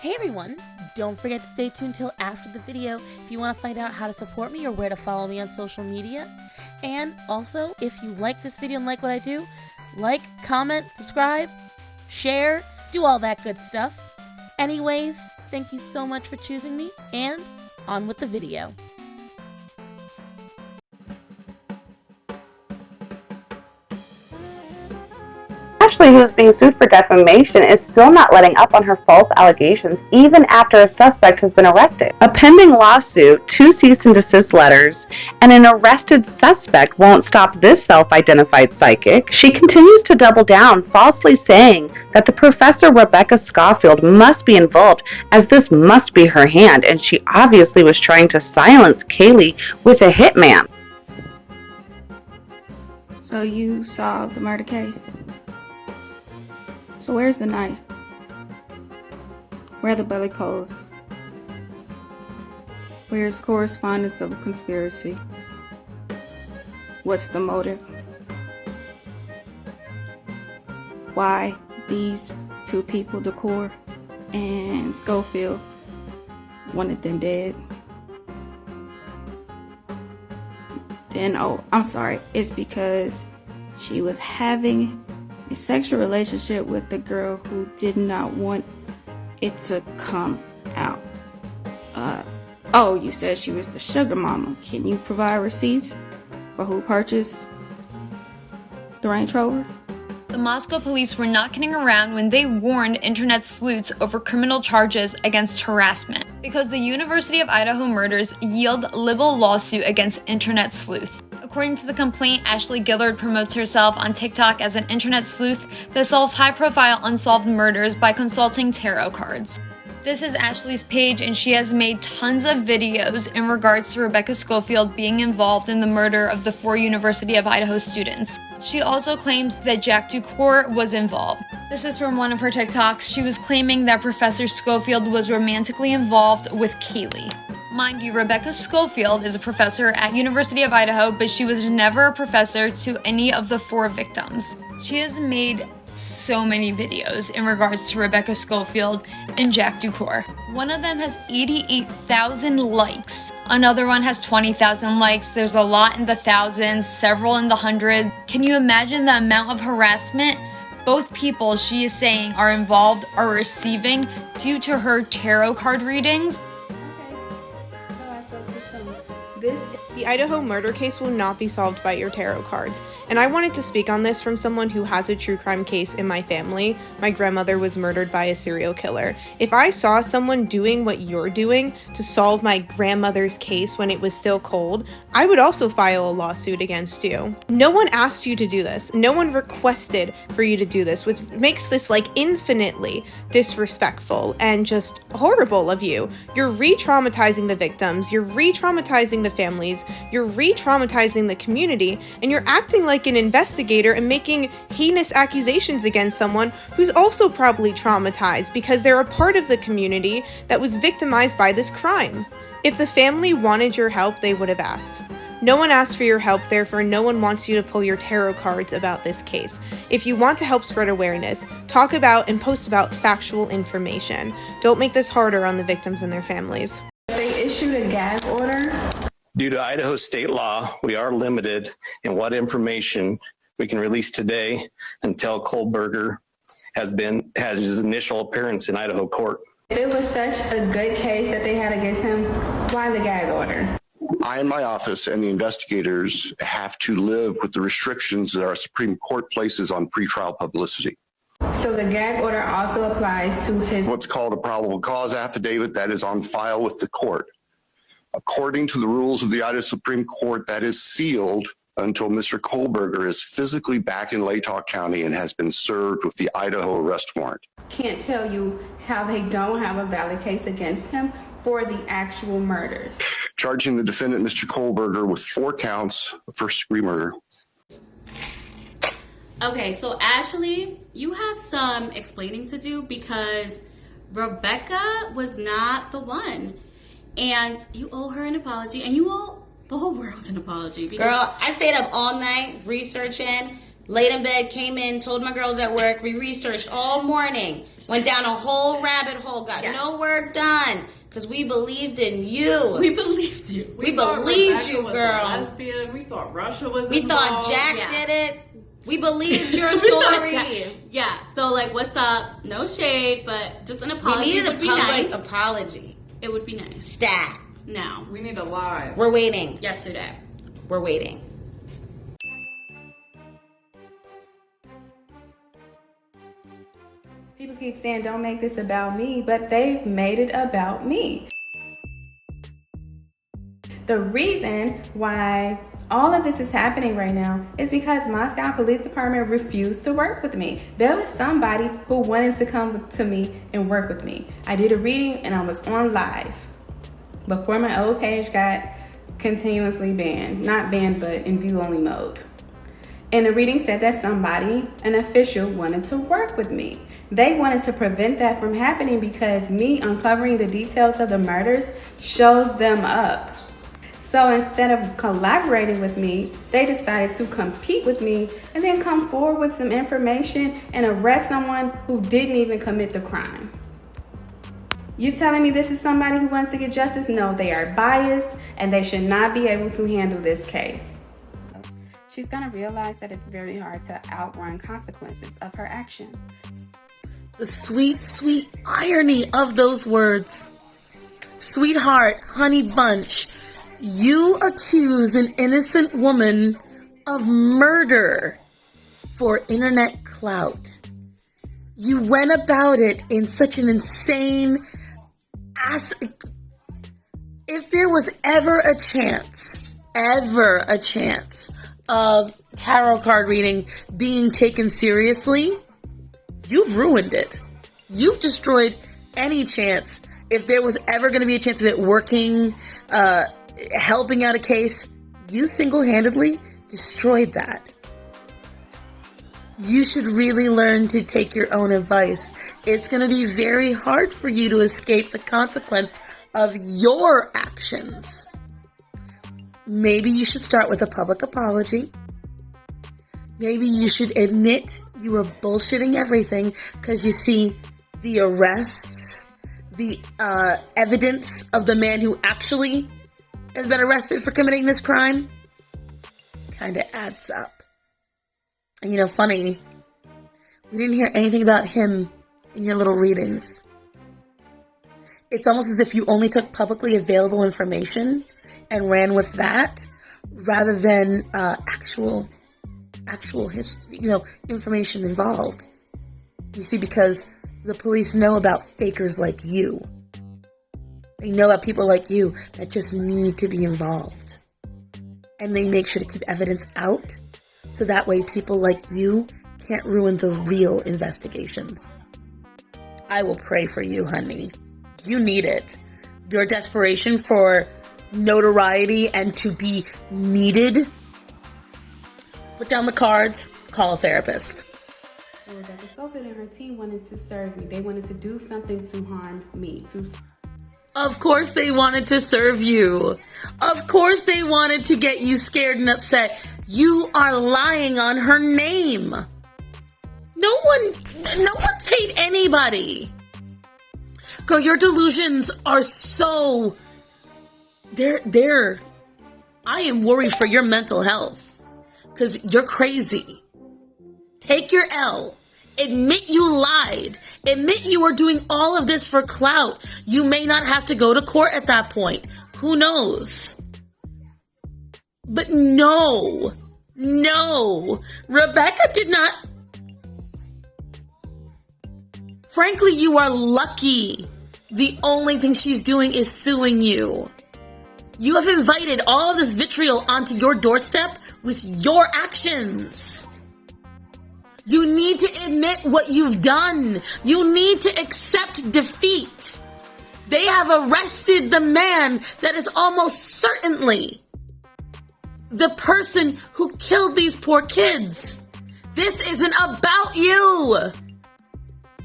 Hey everyone! Don't forget to stay tuned till after the video if you want to find out how to support me or where to follow me on social media. And also, if you like this video and like what I do, like, comment, subscribe, share, do all that good stuff. Anyways, thank you so much for choosing me, and on with the video. Ashley, who is being sued for defamation, is still not letting up on her false allegations even after a suspect has been arrested. A pending lawsuit, 2 cease and desist letters, and an arrested suspect won't stop this self-identified psychic. She continues to double down, falsely saying that the Professor Rebecca Schofield must be involved, as this must be her hand, and she obviously was trying to silence Kaylee with a hitman. So you solved the murder case? So where's the knife? Where are the belly holes? Where's correspondence of a conspiracy? What's the motive? Why these 2 people, Decor and Schofield, wanted them dead? Then, oh, I'm sorry, it's because she was having a sexual relationship with the girl who did not want it to come out. Oh, you said she was the sugar mama. Can you provide receipts for who purchased the Range Rover? The Moscow police were not kidding around when they warned internet sleuths over criminal charges against harassment, because the University of Idaho murders yield libel lawsuit against internet sleuth. According to the complaint, Ashley Gillard promotes herself on TikTok as an internet sleuth that solves high-profile unsolved murders by consulting tarot cards. This is Ashley's page, and she has made tons of videos in regards to Rebecca Schofield being involved in the murder of the 4 University of Idaho students. She also claims that Jack Ducour was involved. This is from one of her TikToks. She was claiming that Professor Schofield was romantically involved with Kaylee. Mind you, Rebecca Schofield is a professor at University of Idaho, but she was never a professor to any of the 4 victims. She has made so many videos in regards to Rebecca Schofield and Jack Ducour. One of them has 88,000 likes. Another one has 20,000 likes. There's a lot in the thousands, several in the hundreds. Can you imagine the amount of harassment both people she is saying are involved are receiving due to her tarot card readings? The Idaho murder case will not be solved by your tarot cards, and I wanted to speak on this from someone who has a true crime case in my family. My grandmother was murdered by a serial killer. If I saw someone doing what you're doing to solve my grandmother's case when it was still cold, I would also file a lawsuit against you. No one asked you to do this. No one requested for you to do this, which makes this like infinitely disrespectful and just horrible of you. You're re-traumatizing the victims, you're re-traumatizing the families, you're re-traumatizing the community, and you're acting like an investigator and making heinous accusations against someone who's also probably traumatized because they're a part of the community that was victimized by this crime. If the family wanted your help, they would have asked. No one asked for your help, therefore no one wants you to pull your tarot cards about this case. If you want to help spread awareness, talk about and post about factual information. Don't make this harder on the victims and their families. They issued a gag order. Due to Idaho state law, we are limited in what information we can release today until Kohlberger has his initial appearance in Idaho court. If it was such a good case that they had against him, why the gag order? I and my office and the investigators have to live with the restrictions that our Supreme Court places on pretrial publicity. So the gag order also applies to his... What's called a probable cause affidavit that is on file with the court. According to the rules of the Idaho Supreme Court, that is sealed until Mr. Kohlberger is physically back in Latah County and has been served with the Idaho arrest warrant. Can't tell you how they don't have a valid case against him for the actual murders. Charging the defendant, Mr. Kohlberger, with 4 counts of first-degree murder. Okay, so Ashley, you have some explaining to do because Rebecca was not the one. And you owe her an apology, and you owe the whole world an apology. Girl, I stayed up all night researching Laid in bed, came in, told my girls at work, we researched all morning, went down a whole rabbit hole, got no work done, because we believed in you. We believed you. We believed you, girl. Lesbian. We thought Russia was We involved. thought Jack did it. We believed your story. Yeah, so like, what's up? No shade, but just an We apology needed a would be public nice. apology. It would be nice. Stat. Now. We need a live. We're waiting. Yesterday. We're waiting. People keep saying, don't make this about me, but they've made it about me. The reason why all of this is happening right now is because Moscow Police Department refused to work with me. There was somebody who wanted to come to me and work with me. I did a reading and I was on live before my old page got continuously banned. Not banned, but in view only mode. And the reading said that somebody, an official, wanted to work with me. They wanted to prevent that from happening because me uncovering the details of the murders shows them up. So instead of collaborating with me, they decided to compete with me and then come forward with some information and arrest someone who didn't even commit the crime. You telling me this is somebody who wants to get justice? No, they are biased and they should not be able to handle this case. She's gonna realize that it's very hard to outrun consequences of her actions. The sweet, sweet irony of those words. Sweetheart, honey bunch, you accused an innocent woman of murder for internet clout. You went about it in such an insane ass. If there was ever a chance of tarot card reading being taken seriously, you've ruined it. You've destroyed any chance. If there was ever going to be a chance of it working, helping out a case, you single-handedly destroyed that. You should really learn to take your own advice. It's going to be very hard for you to escape the consequence of your actions. Maybe you should start with a public apology. Maybe you should admit you were bullshitting everything, because you see, the arrests, the evidence of the man who actually has been arrested for committing this crime kind of adds up. And you know, funny, we didn't hear anything about him in your little readings. It's almost as if you only took publicly available information and ran with that rather than actual history, information involved. You see, because the police know about fakers like you. They know about people like you that just need to be involved. And they make sure to keep evidence out, so that way people like you can't ruin the real investigations. I will pray for you, honey. You need it. Your desperation for notoriety and to be needed. Put down the cards, call a therapist. Rebecca Schofield and her team wanted to serve me. They wanted to do something to harm me. Of course they wanted to serve you. Of course they wanted to get you scared and upset. You are lying on her name. No one paid anybody. Girl, your delusions are so... I am worried for your mental health. Because you're crazy. Take your L. Admit you lied. Admit you were doing all of this for clout. You may not have to go to court at that point. Who knows? But no. Rebecca did not. Frankly, you are lucky. The only thing she's doing is suing you. You have invited all of this vitriol onto your doorstep with your actions. You need to admit what you've done. You need to accept defeat. They have arrested the man that is almost certainly the person who killed these poor kids. This isn't about you.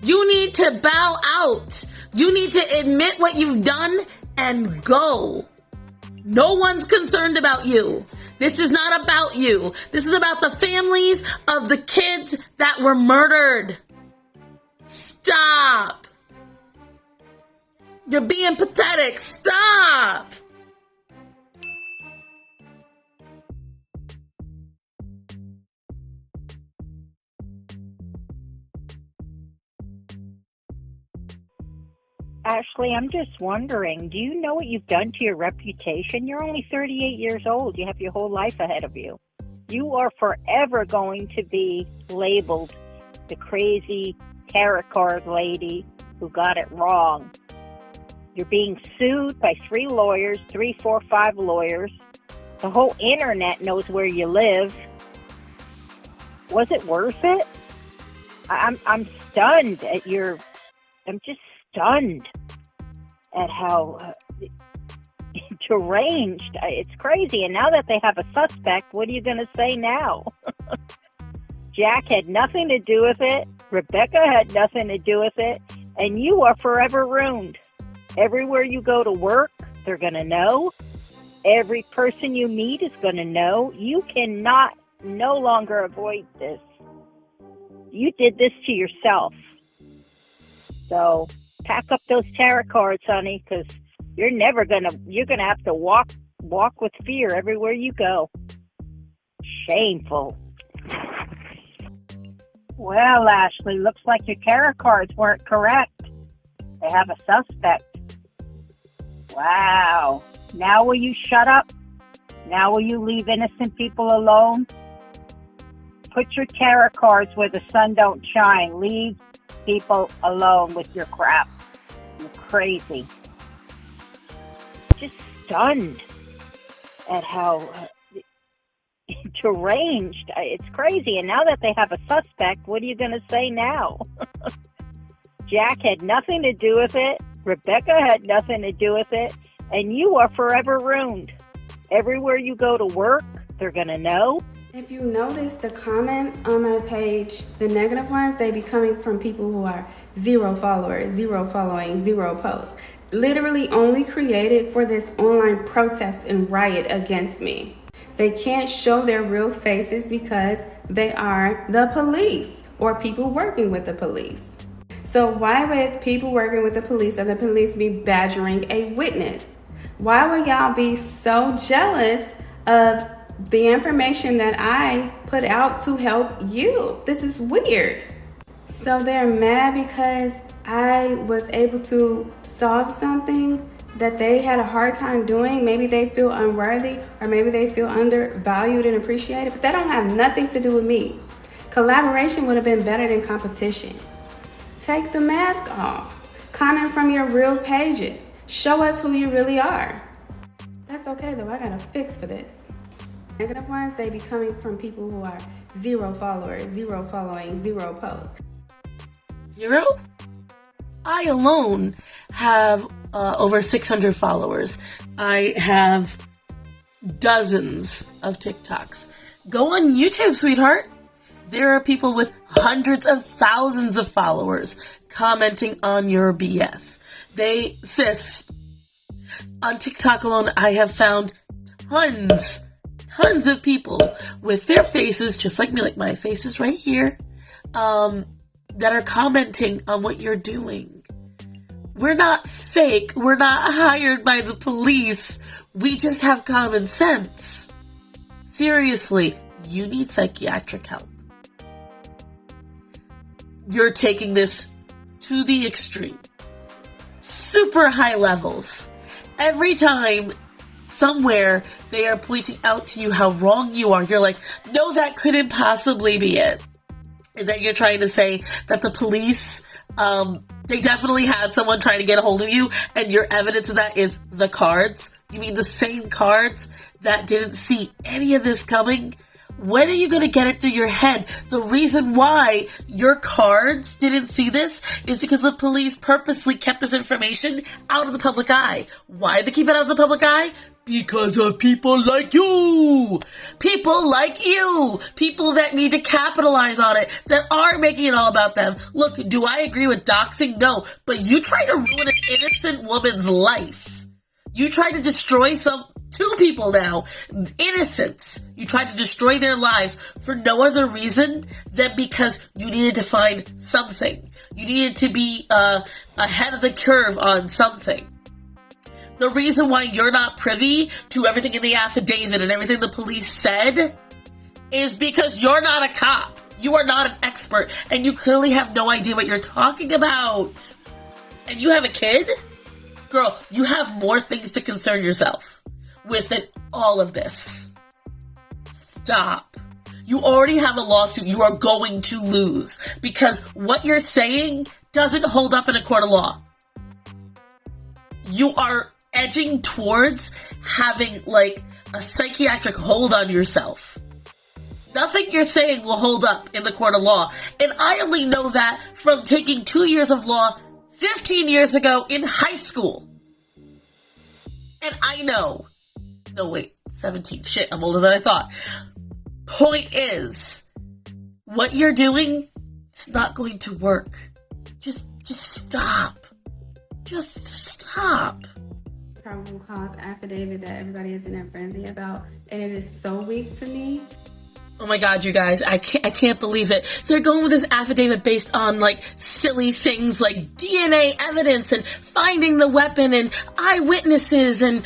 You need to bow out. You need to admit what you've done and go. No one's concerned about you. This is not about you. This is about the families of the kids that were murdered. Stop. You're being pathetic. Stop. Ashley, I'm just wondering, do you know what you've done to your reputation? You're only 38 years old. You have your whole life ahead of you. You are forever going to be labeled the crazy tarot card lady who got it wrong. You're being sued by 3 lawyers, 3, 4, 5 lawyers. The whole internet knows where you live. Was it worth it? I'm stunned at your... I'm just stunned at how deranged. It's crazy. And now that they have a suspect, what are you going to say now? Jack had nothing to do with it. Rebecca had nothing to do with it. And you are forever ruined. Everywhere you go to work, they're going to know. Every person you meet is going to know. You cannot no longer avoid this. You did this to yourself. So pack up those tarot cards, honey, because you're gonna have to walk with fear everywhere you go. Shameful. Well, Ashley, looks like your tarot cards weren't correct. They have a suspect. Wow. Now will you shut up? Now will you leave innocent people alone? Put your tarot cards where the sun don't shine. Leave people alone with your crap. You're crazy. Just stunned at how deranged. It's crazy. And now that they have a suspect, what are you going to say now? Jack had nothing to do with it. Rebecca had nothing to do with it. And you are forever ruined. Everywhere you go to work, they're going to know. If you notice the comments on my page, the negative ones, they be coming from people who are 0 followers, 0 following, 0 posts. Literally only created for this online protest and riot against me. They can't show their real faces because they are the police or people working with the police. So why would people working with the police or the police be badgering a witness? Why would y'all be so jealous of the information that I put out to help you? This is weird. So they're mad because I was able to solve something that they had a hard time doing. Maybe they feel unworthy, or maybe they feel undervalued and appreciated, but that don't have nothing to do with me. Collaboration would have been better than competition. Take the mask off. Comment from your real pages. Show us who you really are. That's okay though, I got a fix for this. Negative ones, they be coming from people who are 0 followers, 0 following, 0 posts. 0? I alone have over 600 followers. I have dozens of TikToks. Go on YouTube, sweetheart. There are people with hundreds of thousands of followers commenting on your BS. Sis, on TikTok alone, I have found tons of people with their faces, just like me, like my face is right here, that are commenting on what you're doing. We're not fake. We're not hired by the police. We just have common sense. Seriously, you need psychiatric help. You're taking this to the extreme. Super high levels. Every time somewhere they are pointing out to you how wrong you are, you're like, no, that couldn't possibly be it. And then you're trying to say that the police, they definitely had someone trying to get a hold of you, and your evidence of that is the cards. You mean the same cards that didn't see any of this coming? When are you going to get it through your head? The reason why your cards didn't see this is because the police purposely kept this information out of the public eye. Why did they keep it out of the public eye? Because of people like you! People like you! People that need to capitalize on it, that are making it all about them. Look, do I agree with doxing? No. But you try to ruin an innocent woman's life. You try to destroy 2 people now, innocents. You tried to destroy their lives for no other reason than because you needed to find something. You needed to be ahead of the curve on something. The reason why you're not privy to everything in the affidavit and everything the police said is because you're not a cop. You are not an expert, and you clearly have no idea what you're talking about. And you have a kid? Girl, you have more things to concern yourself with than all of this. Stop. You already have a lawsuit you are going to lose because what you're saying doesn't hold up in a court of law. You are edging towards having, like, a psychiatric hold on yourself. Nothing you're saying will hold up in the court of law. And I only know that from taking 2 years of law 15 years ago in high school. And I know. No, wait, 17. Shit, I'm older than I thought. Point is, what you're doing, it's not going to work. Just stop. Just stop. Probable cause affidavit that everybody is in a frenzy about, and it is so weak to me. Oh my god, you guys, I can't believe it. They're going with this affidavit based on, like, silly things like DNA evidence and finding the weapon and eyewitnesses and,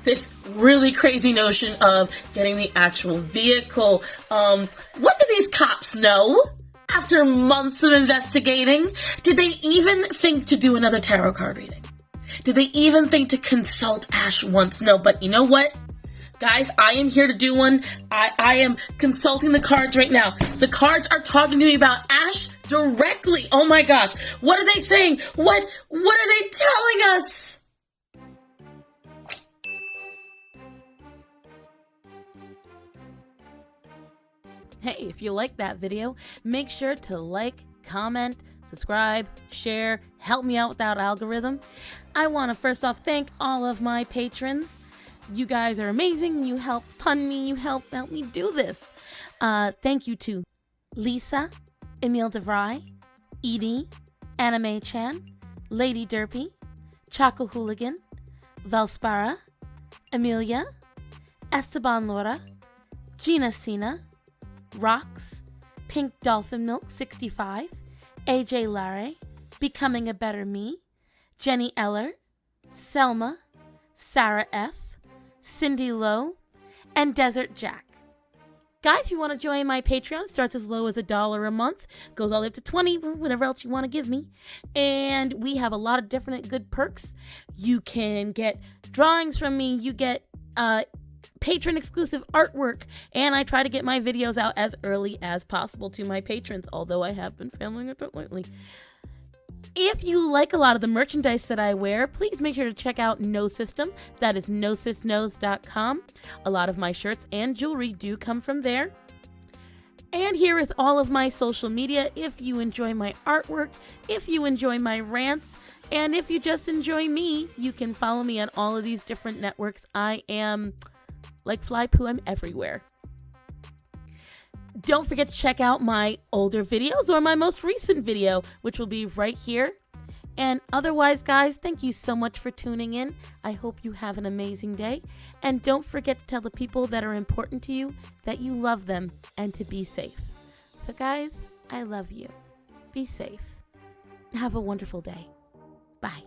this really crazy notion of getting the actual vehicle. What do these cops know? After months of investigating, did they even think to do another tarot card reading? Did they even think to consult Ash once? No, but you know what? Guys, I am here to do one. I am consulting the cards right now. The cards are talking to me about Ash directly. Oh my gosh. What are they saying? What are they telling us? Hey, if you like that video, make sure to like, comment, subscribe, share, help me out with that algorithm. I want to first off thank all of my patrons. You guys are amazing. You help fund me. You help me do this. Thank you to Lisa, Emile DeVry, Edie, Anime Chan, Lady Derpy, Choco Hooligan, Valspara, Amelia, Esteban Laura, Gina Sina, Rox, Pink Dolphin Milk 65, AJ Larry, Becoming a Better Me, Jenny Eller, Selma, Sarah F., Cindy Lowe, and Desert Jack. Guys, if you want to join my Patreon, it starts as low as $1 a month, goes all the way up to $20, whatever else you want to give me. And we have a lot of different good perks. You can get drawings from me, you get patron exclusive artwork, and I try to get my videos out as early as possible to my patrons, although I have been failing a bit lately. If you like a lot of the merchandise that I wear, please make sure to check out No System. That is nosysnose.com. A lot of my shirts and jewelry do come from there. And here is all of my social media. If you enjoy my artwork, if you enjoy my rants, and if you just enjoy me, you can follow me on all of these different networks. I am like Fly Poo, I'm everywhere. Don't forget to check out my older videos or my most recent video, which will be right here. And otherwise, guys, thank you so much for tuning in. I hope you have an amazing day. And don't forget to tell the people that are important to you that you love them and to be safe. So, guys, I love you. Be safe. Have a wonderful day. Bye.